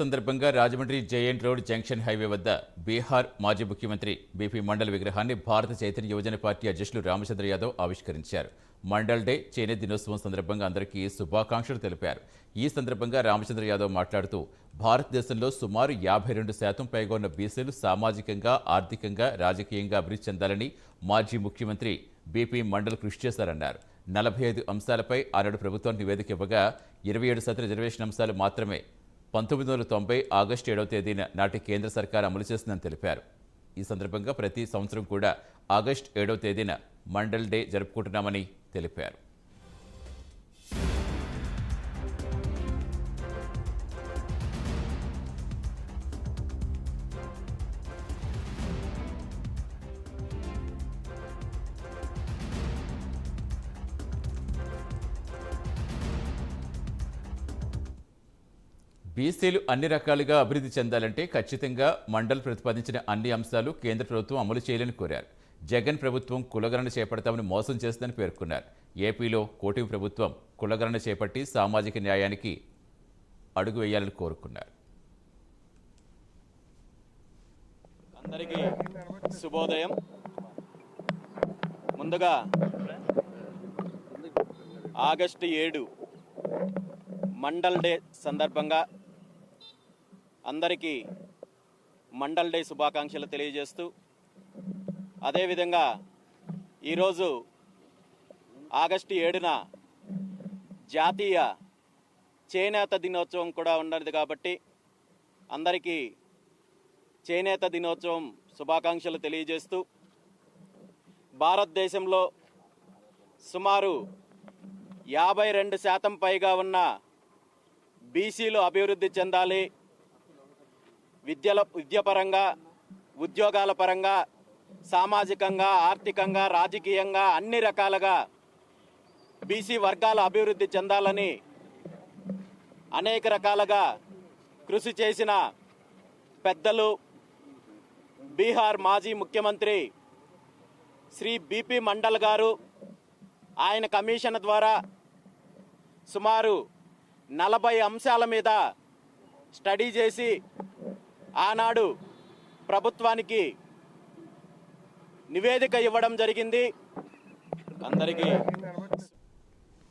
సందర్భంగా Rajahmundry JN road junction highway వద్ద బీహార్ మాజీ ముఖ్యమంత్రి బీపీ మండల్ విగ్రహాన్ని భారత చైతన్య యువజన పార్టీ అధ్యక్షులు రామచంద్ర యాదవ్ ఆవిష్కరించారు. మండల్ డే చేనేత దినోత్సవం సందర్భంగా అందరికీ శుభాకాంక్షలు తెలిపారు. ఈ సందర్భంగా రామచంద్ర యాదవ్ మాట్లాడుతూ భారతదేశంలో సుమారు 52% పైగా ఉన్న బీసీలు సామాజికంగా, ఆర్థికంగా, రాజకీయంగా అభివృద్ధి చెందాలని మాజీ ముఖ్యమంత్రి బీపీ మండల్ కృషి చేశారన్నారు. 45 అంశాలపై ఆనాడు ప్రభుత్వం నివేదిక ఇవ్వగా 27% రిజర్వేషన్ అంశాలు మాత్రమే 1990 ఆగస్టు 7వ తేదీన నాటి కేంద్ర సర్కార్ అమలు చేసిందని తెలిపారు. ఈ సందర్భంగా ప్రతి సంవత్సరం కూడా ఆగస్టు 7వ తేదీన మండల్ డే జరుపుకుంటున్నామని తెలిపారు. బీసీలు అన్ని రకాలుగా అభివృద్ధి చెందాలంటే ఖచ్చితంగా మండల్ ప్రతిపాదించిన అన్ని అంశాలు కేంద్ర ప్రభుత్వం అమలు చేయాలని కోరారు. జగన్ ప్రభుత్వం కులగణన చేపడతామని మోసం చేస్తుందని పేర్కొన్నారు. ఏపీలో కూటమి ప్రభుత్వం కులగణన చేపట్టి సామాజిక న్యాయానికి అడుగు వేయాలని కోరుకున్నారు. అందరికీ శుభోదయం. ముందుగా ఆగస్టు 7 మండల్ డే సందర్భంగా అందరికీ మండల్ డే శుభాకాంక్షలు తెలియజేస్తూ, అదేవిధంగా ఈరోజు ఆగస్టు 7న జాతీయ చేనేత దినోత్సవం కూడా ఉన్నది కాబట్టి అందరికీ చేనేత దినోత్సవం శుభాకాంక్షలు తెలియజేస్తూ, భారతదేశంలో సుమారు 52% పైగా ఉన్న బీసీలు అభివృద్ధి చెందాలి, విద్యపరంగా, ఉద్యోగాల పరంగా, సామాజికంగా, ఆర్థికంగా, రాజకీయంగా అన్ని రకాలుగా బీసీ వర్గాల అభివృద్ధి చెందాలని అనేక రకాలుగా కృషి చేసిన పెద్దలు బీహార్ మాజీ ముఖ్యమంత్రి శ్రీ బీపీ మండల్ గారు ఆయన కమిషన్ ద్వారా సుమారు 40 అంశాల మీద స్టడీ చేసి ఆనాడు ప్రభుత్వానికి నివేదిక ఇవ్వడం జరిగింది. అందరికీ